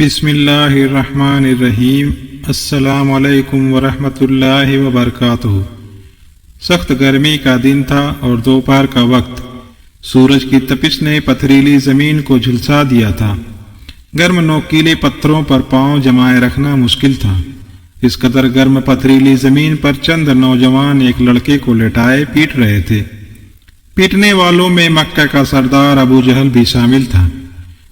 بسم اللہ الرحمن الرحیم۔ السلام علیکم ورحمۃ اللہ وبرکاتہ۔ سخت گرمی کا دن تھا اور دوپہر کا وقت۔ سورج کی تپش نے پتھریلی زمین کو جھلسا دیا تھا۔ گرم نوکیلے پتھروں پر پاؤں جمائے رکھنا مشکل تھا۔ اس قدر گرم پتھریلی زمین پر چند نوجوان ایک لڑکے کو لٹائے پیٹ رہے تھے۔ پیٹنے والوں میں مکہ کا سردار ابو جہل بھی شامل تھا،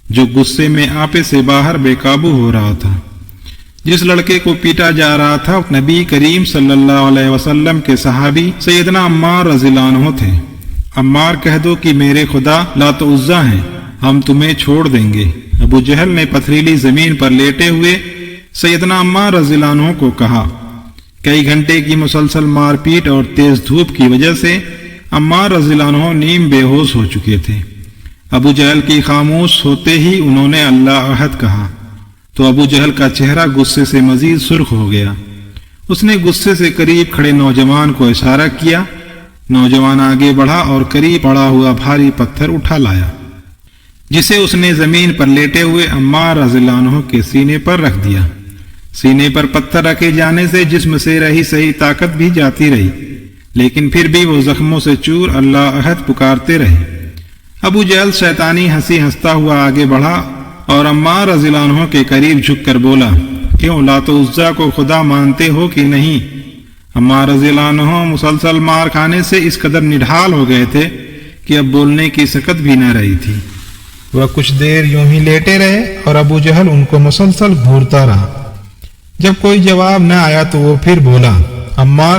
جو غصے میں آپے سے باہر بے قابو ہو رہا تھا۔ جس لڑکے کو پیٹا جا رہا تھا نبی کریم صلی اللہ علیہ وسلم کے صحابی سیدنا عمار رضی اللہ عنہ تھے۔ عمار کہہ دو کہ میرے خدا لات و عزا ہیں، ہم تمہیں چھوڑ دیں گے۔ ابو جہل نے پتھریلی زمین پر لیٹے ہوئے سیدنا عمار رضی اللہ عنہ کو کہا۔ کئی گھنٹے کی مسلسل مار پیٹ اور تیز دھوپ کی وجہ سے عمار رضی اللہ عنہ نیم بے ہوش ہو چکے تھے۔ ابو جہل کی خاموش ہوتے ہی انہوں نے اللہ احد کہا تو ابو جہل کا چہرہ غصے سے مزید سرخ ہو گیا۔ اس نے غصے سے قریب کھڑے نوجوان کو اشارہ کیا۔ نوجوان آگے بڑھا اور قریب پڑا ہوا بھاری پتھر اٹھا لایا، جسے اس نے زمین پر لیٹے ہوئے عمار رضی اللہ عنہ کے سینے پر رکھ دیا۔ سینے پر پتھر رکھے جانے سے جسم سے رہی صحیح طاقت بھی جاتی رہی، لیکن پھر بھی وہ زخموں سے چور اللہ احد پکارتے رہے۔ ابو جہل شیطانی ہنسی ہنستا ہوا آگے بڑھا اور عمار رضی اللہ عنہ کے قریب جھک کر بولا، کیوں لات و عزا کو خدا مانتے ہو کہ نہیں؟ عمار رضی اللہ عنہ مسلسل مار کھانے سے اس قدر نڈھال ہو گئے تھے کہ اب بولنے کی سکت بھی نہ رہی تھی۔ وہ کچھ دیر یوں ہی لیٹے رہے اور ابو جہل ان کو مسلسل گھورتا رہا۔ جب کوئی جواب نہ آیا تو وہ پھر بولا، عمار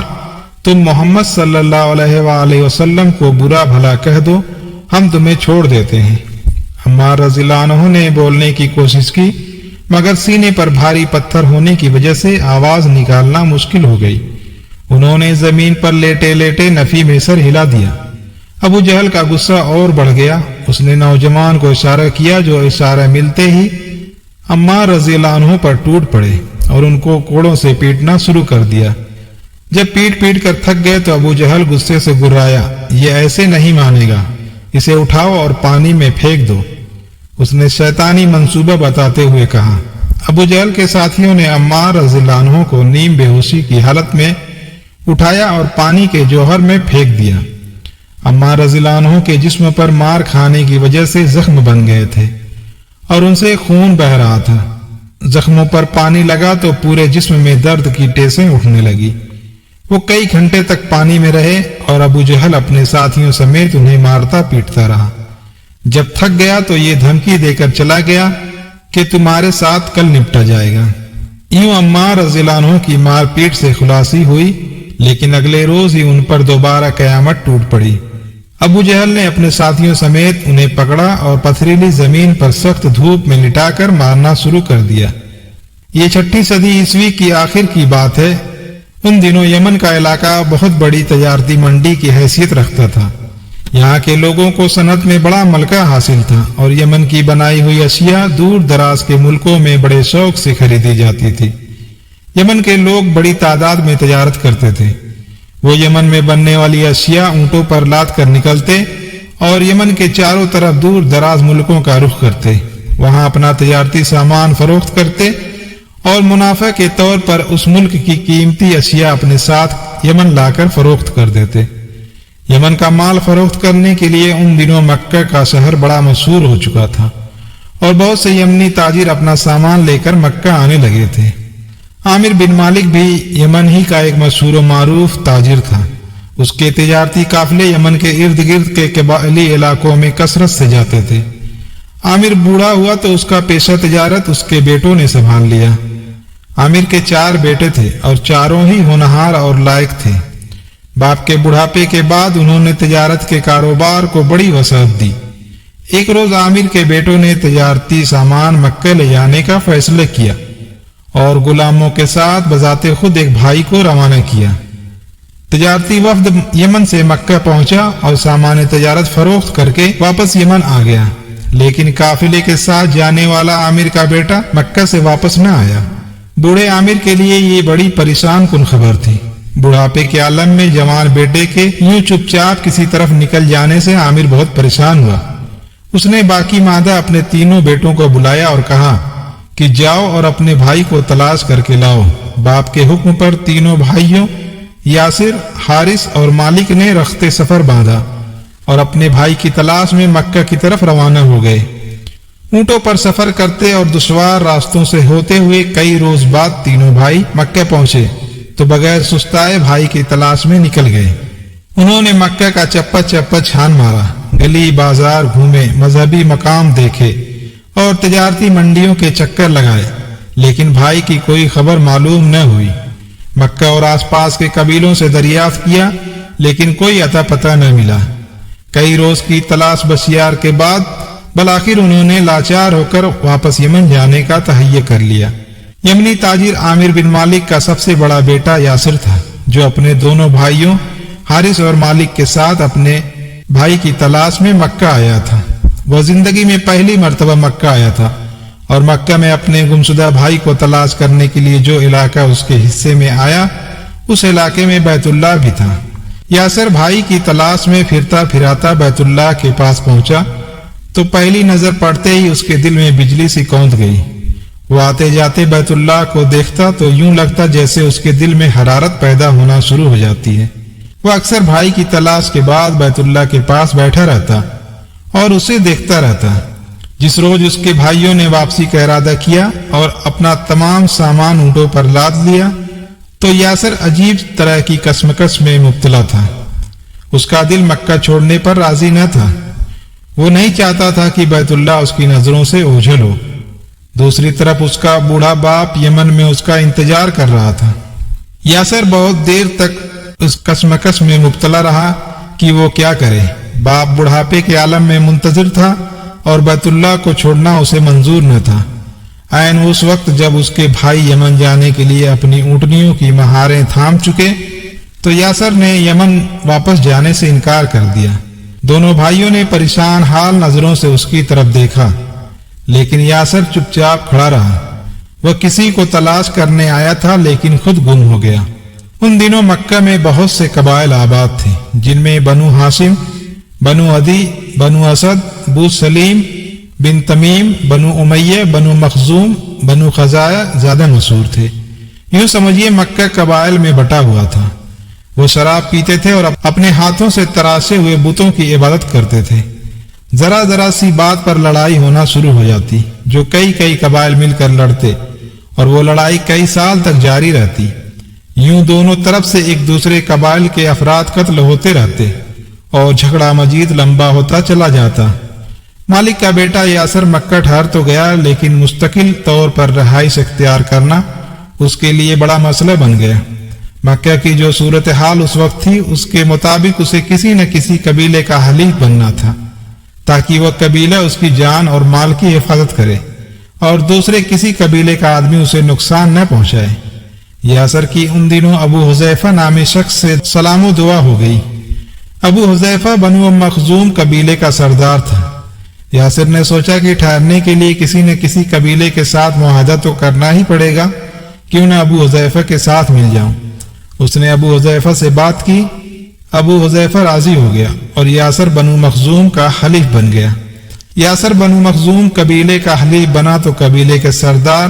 تم محمد صلی اللہ علیہ وآلہ وسلم کو برا بھلا کہہ دو، ہم تمہیں چھوڑ دیتے ہیں۔ عمار رضی اللہ عنہ نے بولنے کی کوشش کی، مگر سینے پر بھاری پتھر ہونے کی وجہ سے آواز نکالنا مشکل ہو گئی۔ انہوں نے زمین پر لیٹے لیٹے نفی میں سر ہلا دیا۔ ابو جہل کا غصہ اور بڑھ گیا۔ اس نے نوجوان کو اشارہ کیا، جو اشارہ ملتے ہی عمار رضی اللہ عنہ پر ٹوٹ پڑے اور ان کو کوڑوں سے پیٹنا شروع کر دیا۔ جب پیٹ پیٹ کر تھک گئے تو ابو جہل غصے سے گرایا، یہ ایسے نہیں مانے گا، اسے اٹھاؤ اور پانی میں پھینک دو۔ اس نے شیطانی منصوبہ بتاتے ہوئے کہا۔ ابو جہل کے ساتھیوں نے عمار رضی اللہ عنہ کو نیم بے ہوشی کی حالت میں اٹھایا اور پانی کے جوہر میں پھینک دیا۔ عمار رضی اللہ عنہ کے جسم پر مار کھانے کی وجہ سے زخم بن گئے تھے اور ان سے خون بہہ رہا تھا۔ زخموں پر پانی لگا تو پورے جسم میں درد کی ٹیسیں اٹھنے لگی۔ وہ کئی گھنٹے تک پانی میں رہے اور ابو جہل اپنے ساتھیوں سمیت انہیں مارتا پیٹتا رہا۔ جب تھک گیا تو یہ دھمکی دے کر چلا گیا کہ تمہارے ساتھ کل نپٹا جائے گا۔ یوں عمار رضی اللہ عنہ کی مار پیٹ سے خلاصی ہوئی، لیکن اگلے روز ہی ان پر دوبارہ قیامت ٹوٹ پڑی۔ ابو جہل نے اپنے ساتھیوں سمیت انہیں پکڑا اور پتھریلی زمین پر سخت دھوپ میں لٹا کر مارنا شروع کر دیا۔ یہ 6 صدی عیسوی کی آخر کی بات ہے۔ ان دنوں یمن کا علاقہ بہت بڑی تجارتی منڈی کی حیثیت رکھتا تھا۔ یہاں کے لوگوں کو صنعت میں بڑا ملکہ حاصل تھا اور یمن کی بنائی ہوئی اشیاء دور دراز کے ملکوں میں بڑے شوق سے خریدی جاتی تھی۔ یمن کے لوگ بڑی تعداد میں تجارت کرتے تھے۔ وہ یمن میں بننے والی اشیاء اونٹوں پر لاد کر نکلتے اور یمن کے چاروں طرف دور دراز ملکوں کا رخ کرتے، وہاں اپنا تجارتی سامان فروخت کرتے اور منافع کے طور پر اس ملک کی قیمتی اشیاء اپنے ساتھ یمن لا کر فروخت کر دیتے۔ یمن کا مال فروخت کرنے کے لیے ان دنوں مکہ کا شہر بڑا مشہور ہو چکا تھا اور بہت سے یمنی تاجر اپنا سامان لے کر مکہ آنے لگے تھے۔ عامر بن مالک بھی یمن ہی کا ایک مشہور و معروف تاجر تھا۔ اس کے تجارتی قافلے یمن کے ارد گرد کے قبائلی علاقوں میں کثرت سے جاتے تھے۔ عامر بوڑھا ہوا تو اس کا پیشہ تجارت اس کے بیٹوں نے سنبھال لیا۔ عامر کے 4 بیٹے تھے اور چاروں ہی ہونہار اور لائق تھے۔ باپ کے بڑھاپے کے بعد انہوں نے تجارت کے کاروبار کو بڑی وسعت دی۔ ایک روز عامر کے بیٹوں نے تجارتی سامان مکہ لے جانے کا فیصلہ کیا اور غلاموں کے ساتھ بذات خود ایک بھائی کو روانہ کیا۔ تجارتی وفد یمن سے مکہ پہنچا اور سامان تجارت فروخت کر کے واپس یمن آ گیا، لیکن قافلے کے ساتھ جانے والا عامر کا بیٹا مکہ سے واپس نہ آیا۔ بوڑھے عامر کے لیے یہ بڑی پریشان کن خبر تھی۔ بڑھاپے کے عالم میں جوان بیٹے کے یوں چپ چاپ کسی طرف نکل جانے سے عامر بہت پریشان ہوا۔ اس نے باقی مادہ اپنے تینوں بیٹوں کو بلایا اور کہا، کہ جاؤ اور اپنے بھائی کو تلاش کر کے لاؤ۔ باپ کے حکم پر تینوں بھائیوں یاسر، حارث اور مالک نے رخت سفر باندھا اور اپنے بھائی کی تلاش میں مکہ کی طرف روانہ ہو گئے۔ اونٹوں پر سفر کرتے اور دشوار راستوں سے ہوتے ہوئے کئی روز بعد تینوں بھائی مکہ پہنچے تو بغیر سستائے بھائی کی تلاش میں نکل گئے۔ انہوں نے مکہ کا چپا چپا چھان مارا، گلی بازار گھومے، مذہبی مقام دیکھے اور تجارتی منڈیوں کے چکر لگائے، لیکن بھائی کی کوئی خبر معلوم نہ ہوئی۔ مکہ اور آس پاس کے قبیلوں سے دریافت کیا لیکن کوئی اتا پتہ نہ ملا۔ کئی روز کی تلاش بسیار کے بعد بالآخر انہوں نے لاچار ہو کر واپس یمن جانے کا تہیہ کر لیا۔ یمنی تاجر عامر بن مالک کا سب سے بڑا بیٹا یاسر تھا، جو اپنے دونوں بھائیوں حارث اور مالک کے ساتھ اپنے بھائی کی تلاش میں مکہ آیا تھا۔ وہ زندگی میں پہلی مرتبہ مکہ آیا تھا اور مکہ میں اپنے گمشدہ بھائی کو تلاش کرنے کے لیے جو علاقہ اس کے حصے میں آیا، اس علاقے میں بیت اللہ بھی تھا۔ یاسر بھائی کی تلاش میں پھرتا پھراتا بیت اللہ کے پاس پہنچا تو پہلی نظر پڑتے ہی اس کے دل میں بجلی سی کونت گئی۔ وہ آتے جاتے بیت اللہ کو دیکھتا تو یوں لگتا جیسے اس کے دل میں حرارت پیدا ہونا شروع ہو جاتی ہے۔ وہ اکثر بھائی کی تلاش کے بعد بیت اللہ کے پاس بیٹھا رہتا اور اسے دیکھتا رہتا۔ جس روز اس کے بھائیوں نے واپسی کا ارادہ کیا اور اپنا تمام سامان اونٹوں پر لاد لیا تو یاسر عجیب طرح کی کشمکش میں مبتلا تھا۔ اس کا دل مکہ چھوڑنے پر راضی نہ تھا۔ وہ نہیں چاہتا تھا کہ بیت اللہ اس کی نظروں سے اوجھل ہو۔ دوسری طرف اس کا بوڑھا باپ یمن میں اس کا انتظار کر رہا تھا۔ یاسر بہت دیر تک اس کشمکش میں مبتلا رہا کہ وہ کیا کرے۔ باپ بڑھاپے کے عالم میں منتظر تھا اور بیت اللہ کو چھوڑنا اسے منظور نہ تھا۔ عین اس وقت جب اس کے بھائی یمن جانے کے لیے اپنی اونٹنیوں کی مہاریں تھام چکے تو یاسر نے یمن واپس جانے سے انکار کر دیا۔ دونوں بھائیوں نے پریشان حال نظروں سے اس کی طرف دیکھا، لیکن یاسر چپ چاپ کھڑا رہا۔ وہ کسی کو تلاش کرنے آیا تھا لیکن خود گم ہو گیا۔ ان دنوں مکہ میں بہت سے قبائل آباد تھے، جن میں بنو ہاشم، بنو عدی، بنو اسد، بو سلیم بن تمیم، بنو امیہ، بنو مخزوم، بنو خزاعہ زیادہ مشہور تھے۔ یوں سمجھیے مکہ قبائل میں بٹا ہوا تھا۔ وہ شراب پیتے تھے اور اپنے ہاتھوں سے تراشے ہوئے بتوں کی عبادت کرتے تھے۔ ذرا ذرا سی بات پر لڑائی ہونا شروع ہو جاتی، جو کئی قبائل مل کر لڑتے اور وہ لڑائی کئی سال تک جاری رہتی۔ یوں دونوں طرف سے ایک دوسرے قبائل کے افراد قتل ہوتے رہتے اور جھگڑا مزید لمبا ہوتا چلا جاتا۔ مالک کا بیٹا یاسر مکہ ٹھہر تو گیا، لیکن مستقل طور پر رہائش اختیار کرنا اس کے لیے بڑا مسئلہ بن گیا۔ مکہ کی جو صورتحال اس وقت تھی، اس کے مطابق اسے کسی نہ کسی قبیلے کا حلیف بننا تھا، تاکہ وہ قبیلہ اس کی جان اور مال کی حفاظت کرے اور دوسرے کسی قبیلے کا آدمی اسے نقصان نہ پہنچائے۔ یاسر کی ان دنوں ابو حذیفہ نامی شخص سے سلام و دعا ہو گئی۔ ابو حذیفہ بنو مخزوم قبیلے کا سردار تھا۔ یاسر نے سوچا کہ ٹھہرنے کے لیے کسی نہ کسی قبیلے کے ساتھ معاہدہ تو کرنا ہی پڑے گا، کیوں نہ ابو حذیفہ کے ساتھ مل جاؤں۔ اس نے ابو حذیفہ سے بات کی۔ ابو حذیفہ راضی ہو گیا اور یاسر بنو مخزوم کا حلیف بن گیا۔ یاسر بنو مخزوم قبیلے کا حلیف بنا تو قبیلے کے سردار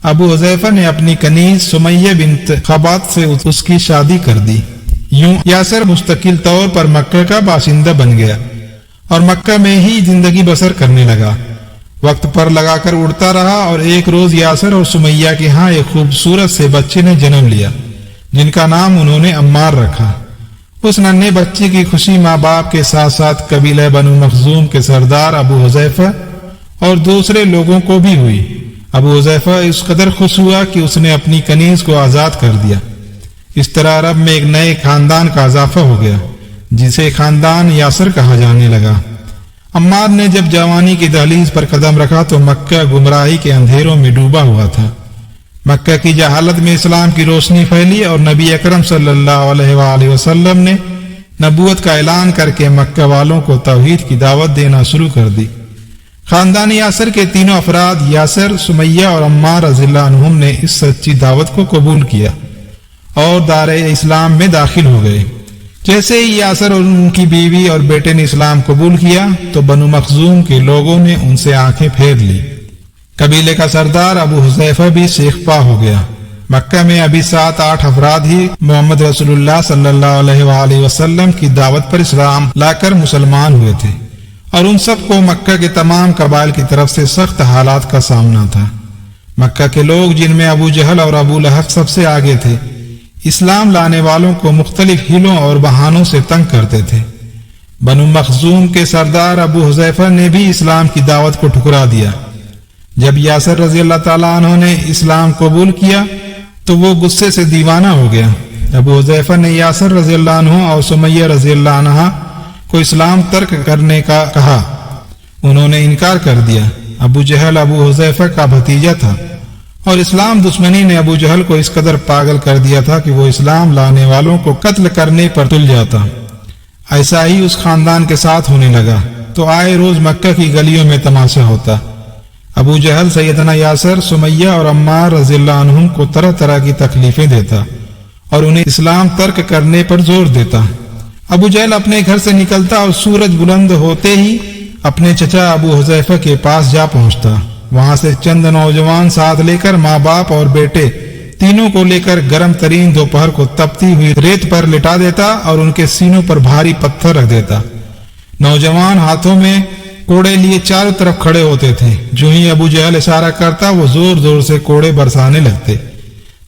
ابو حذیفہ نے اپنی کنیز سمیہ بنت خبات سے اس کی شادی کر دی۔ یوں یاسر مستقل طور پر مکہ کا باشندہ بن گیا اور مکہ میں ہی زندگی بسر کرنے لگا۔ وقت پر لگا کر اڑتا رہا اور ایک روز یاسر اور سمیہ کے ہاں ایک خوبصورت سے بچے نے جنم لیا، جن کا نام انہوں نے عمار رکھا۔ اس ننھے بچے کی خوشی ماں باپ کے ساتھ ساتھ قبیلہ بنو مخزوم کے سردار ابو حذیفہ اور دوسرے لوگوں کو بھی ہوئی۔ ابو حذیفہ اس قدر خوش ہوا کہ اس نے اپنی کنیز کو آزاد کر دیا۔ اس طرح عرب میں ایک نئے خاندان کا اضافہ ہو گیا، جسے خاندان یاسر کہا جانے لگا۔ عمار نے جب جوانی کی دہلیز پر قدم رکھا تو مکہ گمراہی کے اندھیروں میں ڈوبا ہوا تھا۔ مکہ کی جہالت میں اسلام کی روشنی پھیلی اور نبی اکرم صلی اللہ علیہ وآلہ وسلم نے نبوت کا اعلان کر کے مکہ والوں کو توحید کی دعوت دینا شروع کر دی۔ خاندان یاسر کے تینوں افراد یاسر، سمیہ اور عمار رضی اللہ عنہم نے اس سچی دعوت کو قبول کیا اور دار اسلام میں داخل ہو گئے۔ جیسے ہی یاسر اور ان کی بیوی اور بیٹے نے اسلام قبول کیا تو بنو مخزوم کے لوگوں نے ان سے آنکھیں پھیر لی۔ قبیلے کا سردار ابو حذیفہ بھی سیخ پا ہو گیا۔ مکہ میں ابھی 7-8 افراد ہی محمد رسول اللہ صلی اللہ علیہ وآلہ وسلم کی دعوت پر اسلام لا کر مسلمان ہوئے تھے، اور ان سب کو مکہ کے تمام قبائل کی طرف سے سخت حالات کا سامنا تھا۔ مکہ کے لوگ، جن میں ابو جہل اور ابو لہب سب سے آگے تھے، اسلام لانے والوں کو مختلف ہیلوں اور بہانوں سے تنگ کرتے تھے۔ بنو مخزوم کے سردار ابو حذیفہ نے بھی اسلام کی دعوت کو ٹھکرا دیا۔ جب یاسر رضی اللہ تعالیٰ عنہ نے اسلام قبول کیا تو وہ غصے سے دیوانہ ہو گیا۔ ابو حذیفہ نے یاسر رضی اللہ عنہ اور سمیہ رضی اللہ عنہ کو اسلام ترک کرنے کا کہا، انہوں نے انکار کر دیا۔ ابو جہل ابو حذیفہ کا بھتیجا تھا، اور اسلام دشمنی نے ابو جہل کو اس قدر پاگل کر دیا تھا کہ وہ اسلام لانے والوں کو قتل کرنے پر تل جاتا۔ ایسا ہی اس خاندان کے ساتھ ہونے لگا تو آئے روز مکہ کی گلیوں میں تماشا ہوتا۔ ابو جہل سیدنا یاسر، سمیہ اور عمار رضی اللہ عنہم کو طرح طرح کی تکلیفیں دیتا اور انہیں اسلام ترک کرنے پر زور دیتا۔ ابو جہل اپنے گھر سے نکلتا اور سورج بلند ہوتے ہی اپنے چچا ابو حذیفہ کے پاس جا پہنچتا۔ وہاں سے چند نوجوان ساتھ لے کر ماں باپ اور بیٹے تینوں کو لے کر گرم ترین دوپہر کو تپتی ہوئی ریت پر لٹا دیتا اور ان کے سینوں پر بھاری پتھر رکھ دیتا۔ نوجوان ہاتھوں میں کوڑے لیے چاروں طرف کھڑے ہوتے تھے۔ جو ہی ابو جہل اشارہ کرتا وہ زور زور سے کوڑے برسانے لگتے۔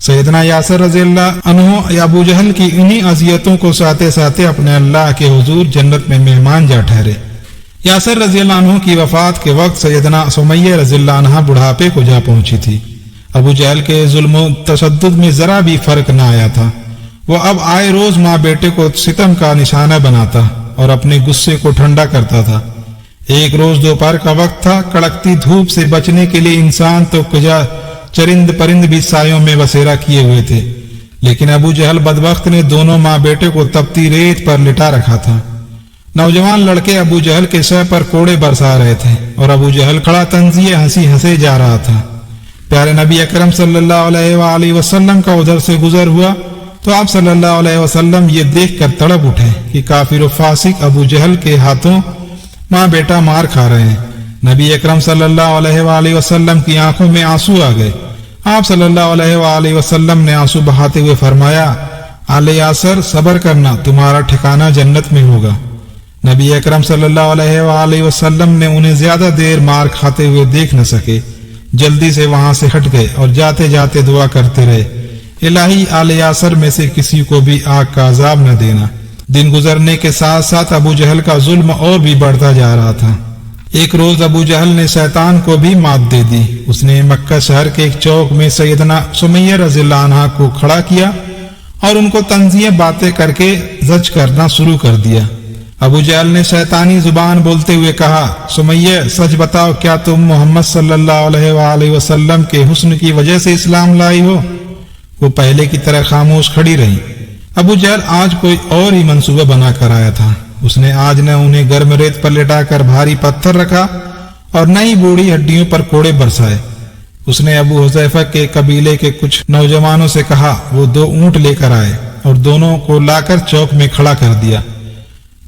سیدنا یاسر رضی اللہ عنہ ابو جہل کی انہی اذیتوں کو سہتے سہتے اپنے اللہ کے حضور جنت میں مہمان جا ٹھہرے۔ یاسر رضی اللہ عنہ کی وفات کے وقت سیدنا سمیہ رضی اللہ عنہ بڑھاپے کو جا پہنچی تھی۔ ابو جہل کے ظلم و تشدد میں ذرا بھی فرق نہ آیا تھا۔ وہ اب آئے روز ماں بیٹے کو ستم کا نشانہ بناتا اور اپنے غصے کو ٹھنڈا کرتا تھا۔ ایک روز دوپہر کا وقت تھا۔ کڑکتی دھوپ سے بچنے کے لیے انسان تو کجا چرند پرند بھی سایوں میں بسیرا کیے ہوئے تھے، لیکن ابو جہل بدبخت نے دونوں ماں بیٹے کو تپتی ریت پر لٹا رکھا تھا۔ نوجوان لڑکے ابو جہل کے سر پر کوڑے برسا رہے تھے اور ابو جہل کھڑا تنزیہ ہنسی ہنسے جا رہا تھا۔ پیارے نبی اکرم صلی اللہ علیہ وآلہ وسلم کا ادھر سے گزر ہوا تو آپ صلی اللہ علیہ وسلم یہ دیکھ کر تڑپ اٹھے کہ کافر و فاسق ابو جہل کے ہاتھوں ماں بیٹا مار کھا رہے ہیں۔ نبی اکرم صلی اللہ علیہ وآلہ وسلم کی آنکھوں میں آنسو آ گئے۔ آپ صلی اللہ علیہ وآلہ وسلم نے آنسو بہاتے ہوئے فرمایا، آل یاسر صبر کرنا، تمہارا ٹھکانہ جنت میں ہوگا۔ نبی اکرم صلی اللہ علیہ وآلہ وسلم نے انہیں زیادہ دیر مار کھاتے ہوئے دیکھ نہ سکے، جلدی سے وہاں سے ہٹ گئے اور جاتے جاتے دعا کرتے رہے، الہی آل یاسر میں سے کسی کو بھی آگ کا عذاب نہ دینا۔ دن گزرنے کے ساتھ ساتھ ابو جہل کا ظلم اور بھی بڑھتا جا رہا تھا۔ ایک روز ابو جہل نے شیطان کو بھی مات دے دی۔ اس نے مکہ شہر کے ایک چوک میں سیدنا سمیہ رضی اللہ عنہ کو کھڑا کیا اور ان کو طنزیہ باتیں کر کے زج کرنا شروع کر دیا۔ ابو جہل نے شیطانی زبان بولتے ہوئے کہا، سمیہ سچ بتاؤ، کیا تم محمد صلی اللہ علیہ وآلہ وسلم کے حسن کی وجہ سے اسلام لائی ہو؟ وہ پہلے کی طرح خاموش کھڑی رہی۔ ابو جہل آج کوئی اور ہی منصوبہ بنا کر آیا تھا۔ اس نے آج نہ انہیں گرم ریت پر لٹا کر بھاری پتھر رکھا اور نہ ہی بوڑھی ہڈیوں پر کوڑے برسائے۔ اس نے ابو حذیفہ کے قبیلے کے کچھ نوجوانوں سے کہا وہ 2 اونٹ لے کر آئے اور دونوں کو لا کر چوک میں کھڑا کر دیا۔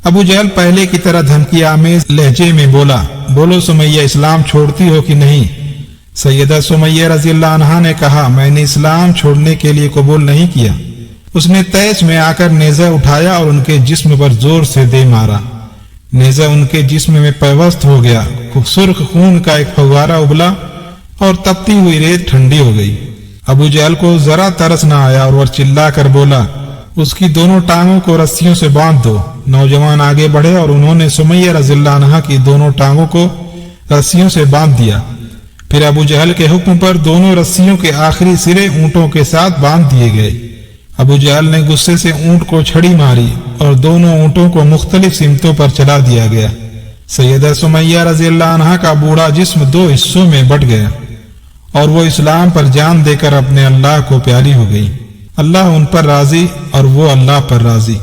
ابو جہل پہلے کی طرح دھمکی آمیز لہجے میں بولا، بولو سمیہ، اسلام چھوڑتی ہو کہ نہیں؟ سیدہ سمیہ رضی اللہ عنہا نے کہا، میں نے اسلام چھوڑنے کے لیے قبول نہیں کیا۔ اس نے تیش میں آ کر نیزہ اٹھایا اور ان کے جسم پر زور سے دے مارا۔ نیزہ ان کے جسم میں پیوست ہو گیا، سرخ خون کا ایک فوارہ ابلا اور تپتی ہوئی ریت ٹھنڈی ہو گئی۔ ابو جہل کو ذرا ترس نہ آیا اور وہ چلا کر بولا، اس کی دونوں ٹانگوں کو رسیوں سے باندھ دو۔ نوجوان آگے بڑھے اور انہوں نے سمیہ رضی اللہ عنہا کی دونوں ٹانگوں کو رسیوں سے باندھ دیا۔ پھر ابو جہل کے حکم پر دونوں رسیوں کے آخری سرے اونٹوں کے ساتھ باندھ دیے گئے۔ ابو جہل نے غصے سے اونٹ کو چھڑی ماری اور دونوں اونٹوں کو مختلف سمتوں پر چلا دیا گیا۔ سیدہ سمیہ رضی اللہ عنہا کا بوڑھا جسم 2 حصوں میں بٹ گیا اور وہ اسلام پر جان دے کر اپنے اللہ کو پیاری ہو گئی۔ اللہ ان پر راضی اور وہ اللہ پر راضی۔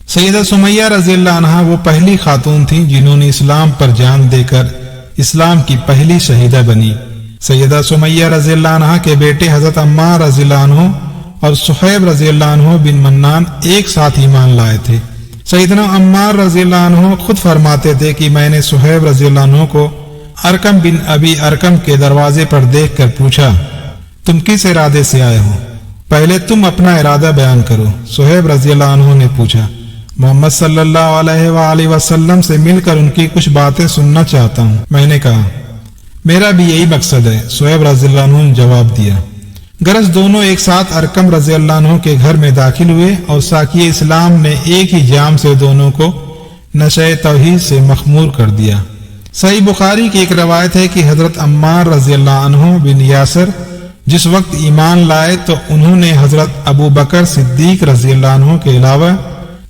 سیدہ سمیہ رضی اللہ عنہا وہ پہلی خاتون تھیں جنہوں نے اسلام پر جان دے کر اسلام کی پہلی شہیدہ بنی۔ سیدہ سمیہ رضی اللہ عنہا کے بیٹے حضرت عمار رضی اللہ عنہ اور صہیب رضی اللہ عنہ بن منان ایک ساتھ ایمان لائے تھے۔ سیدنا عمار رضی اللہ عنہ خود فرماتے تھے کہ میں نے صہیب رضی اللہ عنہ کو ارکم بن ابی ارکم کے دروازے پر دیکھ کر پوچھا، تم کس ارادے سے آئے ہو؟ پہلے تم اپنا ارادہ بیان کرو۔ صہیب رضی اللہ عنہ نے پوچھا، محمد صلی اللہ علیہ وآلہ وسلم سے مل کر ان کی کچھ باتیں سننا چاہتا ہوں۔ میں نے کہا، میرا بھی یہی مقصد ہے۔ صہیب رضی اللہ عنہ نے جواب دیا۔ غرض دونوں ایک ساتھ ارکم رضی اللہ عنہ کے گھر میں داخل ہوئے اور ساقی اسلام نے ایک ہی جام سے دونوں کو نشۂ توحید سے مخمور کر دیا۔ صحیح بخاری کی ایک روایت ہے کہ حضرت عمار رضی اللہ عنہ بن یاسر جس وقت ایمان لائے تو انہوں نے حضرت ابو بکر صدیق رضی اللہ عنہ کے علاوہ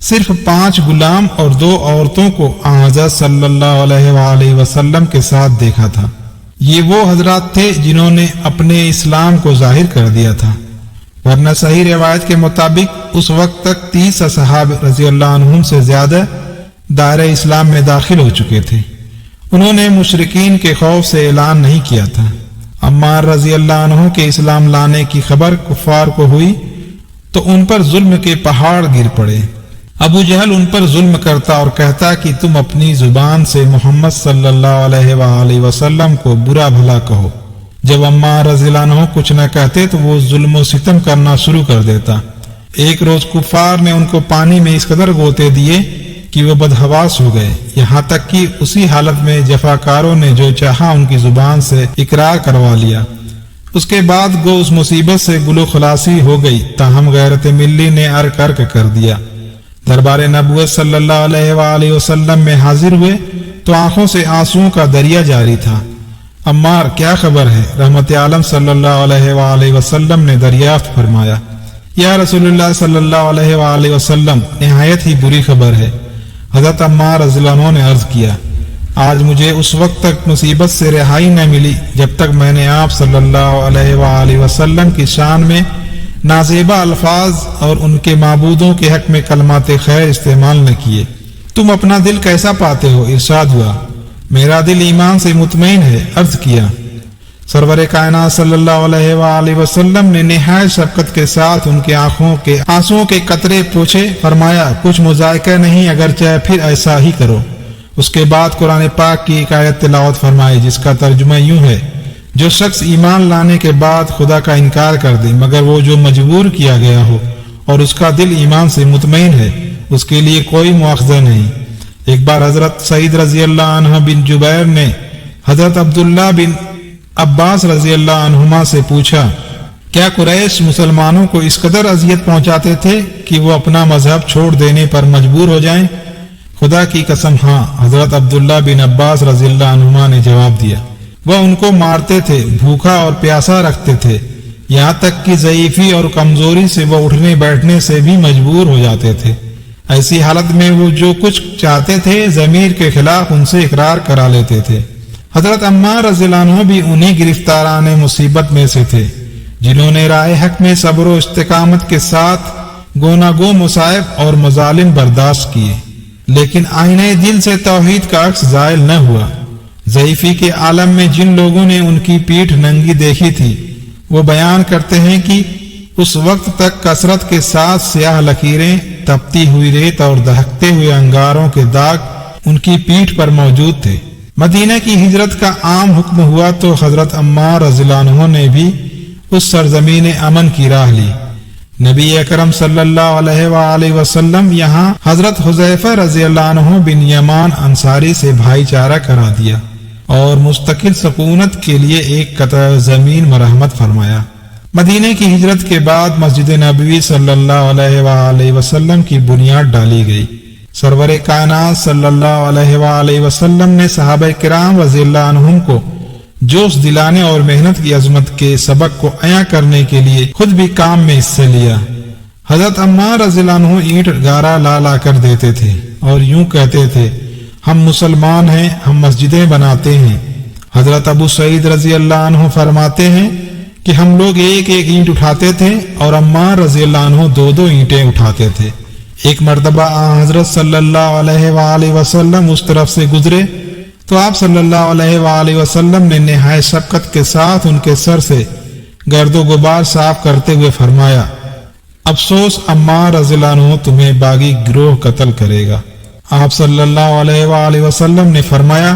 صرف 5 غلام اور 2 عورتوں کو حضرت صلی اللہ علیہ وآلہ وسلم کے ساتھ دیکھا تھا۔ یہ وہ حضرات تھے جنہوں نے اپنے اسلام کو ظاہر کر دیا تھا، ورنہ صحیح روایت کے مطابق اس وقت تک 30 اصحاب رضی اللہ عنہم سے زیادہ دائرہ اسلام میں داخل ہو چکے تھے۔ انہوں نے مشرکین کے خوف سے اعلان نہیں کیا تھا۔ عمار رضی اللہ عنہ کے اسلام لانے کی خبر کفار کو ہوئی تو ان پر ظلم کے پہاڑ گر پڑے۔ ابو جہل ان پر ظلم کرتا اور کہتا کہ تم اپنی زبان سے محمد صلی اللہ علیہ وآلہ وسلم کو برا بھلا کہو۔ جب عمار رضی اللہ عنہ کچھ نہ کہتے تو وہ ظلم و ستم کرنا شروع کر دیتا۔ ایک روز کفار نے ان کو پانی میں اس قدر گوتے دیے کہ وہ بدحواس ہو گئے، یہاں تک کہ اسی حالت میں جفاکاروں نے جو چاہا ان کی زبان سے اقرار کروا لیا۔ اس کے بعد گو اس مصیبت سے گلو خلاصی ہو گئی، تاہم غیرت ملی نے ارک ارک کر دیا۔ دربار نبوت صلی اللہ علیہ وآلہ وسلم میں حاضر ہوئے تو آنکھوں سے آنسوؤں کا دریا جاری تھا۔ عمار کیا خبر ہے؟ رحمت عالم صلی اللہ علیہ وآلہ وسلم نے دریافت فرمایا، یا رسول اللہ صلی اللہ علیہ وآلہ وسلم، نہایت ہی بری خبر ہے۔ حضرت عمار رضی اللہ عنہ نے عرض کیا، آج مجھے اس وقت تک مصیبت سے رہائی نہ ملی جب تک میں نے آپ صلی اللہ علیہ وآلہ وسلم کی شان میں نازیبہ الفاظ اور ان کے معبودوں کے حق میں کلمات خیر استعمال نہ کیے۔ تم اپنا دل کیسا پاتے ہو؟ ارشاد ہوا، میرا دل ایمان سے مطمئن ہے۔ عرض کیا، سرور کائنات صلی اللہ علیہ وآلہ وسلم نے نہایت شفقت کے ساتھ ان کے آنکھوں کے آنسوؤں کے قطرے پوچھے، فرمایا کچھ مذائقہ نہیں، اگر چاہے پھر ایسا ہی کرو۔ اس کے بعد قرآن پاک کی ایک آیت تلاوت فرمائی جس کا ترجمہ یوں ہے، جو شخص ایمان لانے کے بعد خدا کا انکار کر دے مگر وہ جو مجبور کیا گیا ہو اور اس کا دل ایمان سے مطمئن ہے، اس کے لیے کوئی مواخذہ نہیں۔ ایک بار حضرت سعید رضی اللہ عنہ بن جبیر نے حضرت عبداللہ بن عباس رضی اللہ عنہما سے پوچھا، کیا قریش مسلمانوں کو اس قدر اذیت پہنچاتے تھے کہ وہ اپنا مذہب چھوڑ دینے پر مجبور ہو جائیں؟ خدا کی قسم ہاں، حضرت عبداللہ بن عباس رضی اللہ عنہما نے جواب دیا، وہ ان کو مارتے تھے، بھوکا اور پیاسا رکھتے تھے، یہاں تک کہ ضعیفی اور کمزوری سے وہ اٹھنے بیٹھنے سے بھی مجبور ہو جاتے تھے۔ ایسی حالت میں وہ جو کچھ چاہتے تھے ضمیر کے خلاف ان سے اقرار کرا لیتے تھے۔ حضرت عمار رضی اللہ عنہ بھی انہی گرفتاران مصیبت میں سے تھے جنہوں نے راہ حق میں صبر و استقامت کے ساتھ گونا گو مصائب اور مظالم برداشت کیے، لیکن آئینہ دل سے توحید کا عکس زائل نہ ہوا۔ ضعیفی کے عالم میں جن لوگوں نے ان کی پیٹھ ننگی دیکھی تھی وہ بیان کرتے ہیں کہ اس وقت تک کثرت کے ساتھ سیاہ لکیریں، تپتی ہوئی ریت اور دہکتے ہوئے انگاروں کے داغ ان کی پیٹھ پر موجود تھے۔ مدینہ کی ہجرت کا عام حکم ہوا تو حضرت عمار رضی اللہ عنہ نے بھی اس سرزمین امن کی راہ لی۔ نبی اکرم صلی اللہ علیہ وآلہ وسلم یہاں حضرت حذیفہ رضی اللہ عنہ بن یمان انصاری سے بھائی چارہ کرا دیا اور مستقل سکونت کے لیے ایک قطع زمین مرحمت فرمایا۔ مدینہ کی ہجرت کے بعد مسجد نبوی صلی اللہ علیہ وآلہ وسلم کی بنیاد ڈالی گئی۔ سرور کائنات صلی اللہ علیہ وآلہ وسلم نے صحابہ کرام رضی اللہ عنہم کو جوش دلانے اور محنت کی عظمت کے سبق کو عیاں کرنے کے لیے خود بھی کام میں حصہ لیا۔ حضرت عمار رضی اللہ عنہ اینٹ گارا لا لا کر دیتے تھے اور یوں کہتے تھے، ہم مسلمان ہیں، ہم مسجدیں بناتے ہیں۔ حضرت ابو سعید رضی اللہ عنہ فرماتے ہیں کہ ہم لوگ ایک ایک اینٹ اٹھاتے تھے اور عمار رضی اللہ عنہ 2 اینٹیں اٹھاتے تھے۔ ایک مرتبہ حضرت صلی اللہ علیہ وآلہ وسلم اس طرف سے گزرے تو آپ صلی اللہ علیہ وآلہ وسلم نے نہایت شفقت کے ساتھ ان کے سر سے گرد و غبار صاف کرتے ہوئے فرمایا، افسوس عمار رضی اللہ عنہ تمہیں باغی گروہ قتل کرے گا۔ آپ صلی اللہ علیہ وآلہ وسلم نے فرمایا،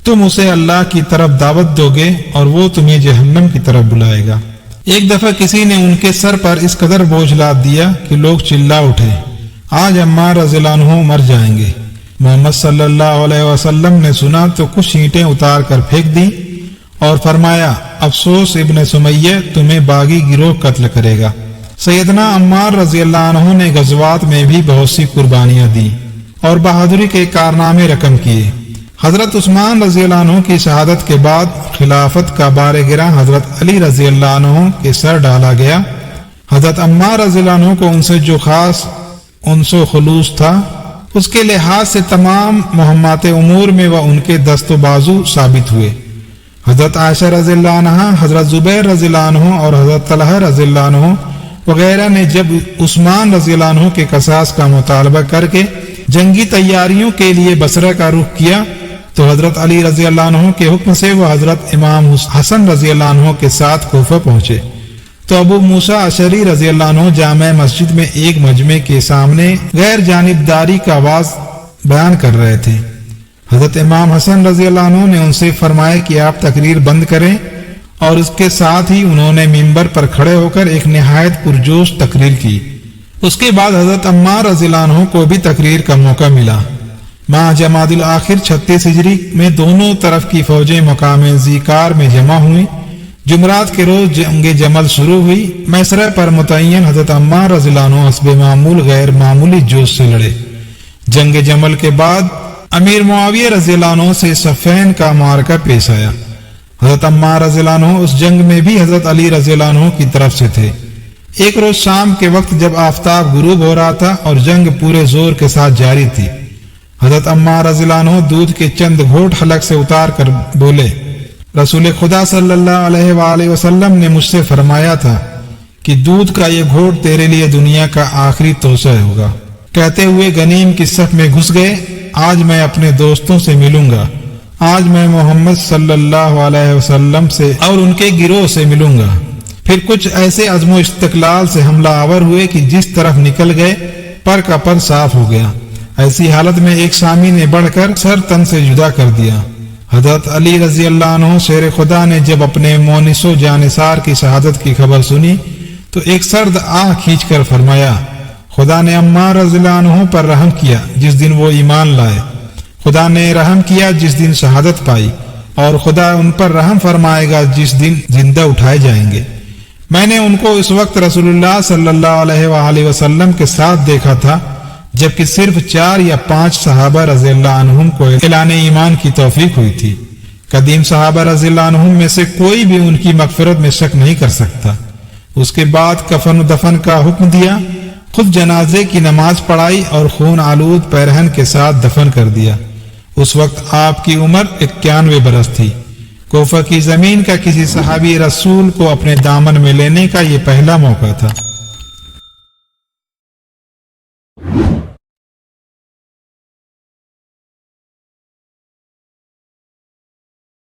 تم اسے اللہ کی طرف دعوت دو گے اور وہ تمہیں جہنم کی طرف بلائے گا۔ ایک دفعہ کسی نے ان کے سر پر اس قدر بوجھ لاد دیا کہ لوگ چلا اٹھے، آج عمار رضی اللہ عنہ مر جائیں گے۔ محمد صلی اللہ علیہ وسلم نے سنا تو کچھ اینٹیں اتار کر پھینک دیں اور فرمایا، افسوس ابن سمیہ، تمہیں باغی گروہ قتل کرے گا۔ سیدنا عمار رضی اللہ عنہ نے غزوات میں بھی بہت سی قربانیاں دی اور بہادری کے کارنامے رقم کیے۔ حضرت عثمان رضی اللہ عنہ کی شہادت کے بعد خلافت کا بار گراں حضرت علی رضی اللہ عنہ کے سر ڈالا گیا۔ حضرت عمار رضی اللہ عنہ کو ان سے جو خاص انس و خلوص تھا، اس کے لحاظ سے تمام مہمات امور میں وہ ان کے دست و بازو ثابت ہوئے۔ حضرت عائشہ رضی اللہ عنہ، حضرت زبیر رضی اللہ عنہ اور حضرت طلحہ رضی اللہ عنہ وغیرہ نے جب عثمان رضی اللہ عنہ کے قصاص کا مطالبہ کر کے جنگی تیاریوں کے لیے بصرہ کا رخ کیا تو حضرت علی رضی اللہ عنہ کے حکم سے وہ حضرت امام حسن رضی اللہ عنہ کے ساتھ کوفہ پہنچے تو ابو موسیٰ اشعری رضی اللہ عنہ جامع مسجد میں ایک مجمع کے سامنے غیر جانبداری کا آواز بیان کر رہے تھے۔ حضرت امام حسن رضی اللہ عنہ نے ان سے فرمایا کہ آپ تقریر بند کریں، اور اس کے ساتھ ہی انہوں نے ممبر پر کھڑے ہو کر ایک نہایت پرجوش تقریر کی۔ اس کے بعد حضرت عمار رضی اللہ عنہ کو بھی تقریر کا موقع ملا۔ ماہ جمادی الاخر 36 ہجری میں دونوں طرف کی فوجیں مقام ذیقار میں جمع ہوئیں۔ جمعرات کے روز جنگ جمل شروع ہوئی۔ میسرہ پر متعین حضرت عمار رضی اللہ عنہ حسب معمول غیر معمولی جوش سے لڑے۔ جنگ جمل کے بعد امیر معاویہ رضی اللہ عنہ سے صفین کا معرکہ پیش آیا۔ حضرت عمار رضی اللہ عنہ اس جنگ میں بھی حضرت علی رضی اللہ عنہ کی طرف سے تھے۔ ایک روز شام کے وقت جب آفتاب غروب ہو رہا تھا اور جنگ پورے زور کے ساتھ جاری تھی، حضرت عمار رضی اللہ عنہ دودھ کے چند گھونٹ حلق سے اتار کر بولے، رسول خدا صلی اللہ علیہ وآلہ وسلم نے مجھ سے فرمایا تھا کہ دودھ کا یہ گھونٹ تیرے لیے دنیا کا آخری توسہ ہوگا۔ کہتے ہوئے غنیم کی صف میں گھس گئے۔ آج میں اپنے دوستوں سے ملوں گا، آج میں محمد صلی اللہ علیہ وسلم سے اور ان کے گروہ سے ملوں گا۔ پھر کچھ ایسے عزم و استقلال سے حملہ آور ہوئے کہ جس طرف نکل گئے پر کا پر صاف ہو گیا۔ ایسی حالت میں ایک شامی نے بڑھ کر سر تن سے جدا کر دیا۔ حضرت علی رضی اللہ عنہ شیر خدا نے جب اپنے مونس و جانثار کی شہادت کی خبر سنی تو ایک سرد آہ کھینچ کر فرمایا، خدا نے عمار رضی اللہ عنہ پر رحم کیا جس دن وہ ایمان لائے، خدا نے رحم کیا جس دن شہادت پائی، اور خدا ان پر رحم فرمائے گا جس دن زندہ اٹھائے جائیں گے۔ میں نے ان کو اس وقت رسول اللہ صلی اللہ علیہ وآلہ وسلم کے ساتھ دیکھا تھا جبکہ صرف 4 یا 5 صحابہ رضی اللہ عنہم کو اعلان ایمان کی توفیق ہوئی تھی۔ قدیم صحابہ رضی اللہ عنہم میں سے کوئی بھی ان کی مغفرت میں شک نہیں کر سکتا۔ اس کے بعد کفن و دفن کا حکم دیا، خود جنازے کی نماز پڑھائی اور خون آلود پیرہن کے ساتھ دفن کر دیا۔ اس وقت آپ کی عمر 91 برس تھی۔ کوفہ کی زمین کا کسی صحابی رسول کو اپنے دامن میں لینے کا یہ پہلا موقع تھا۔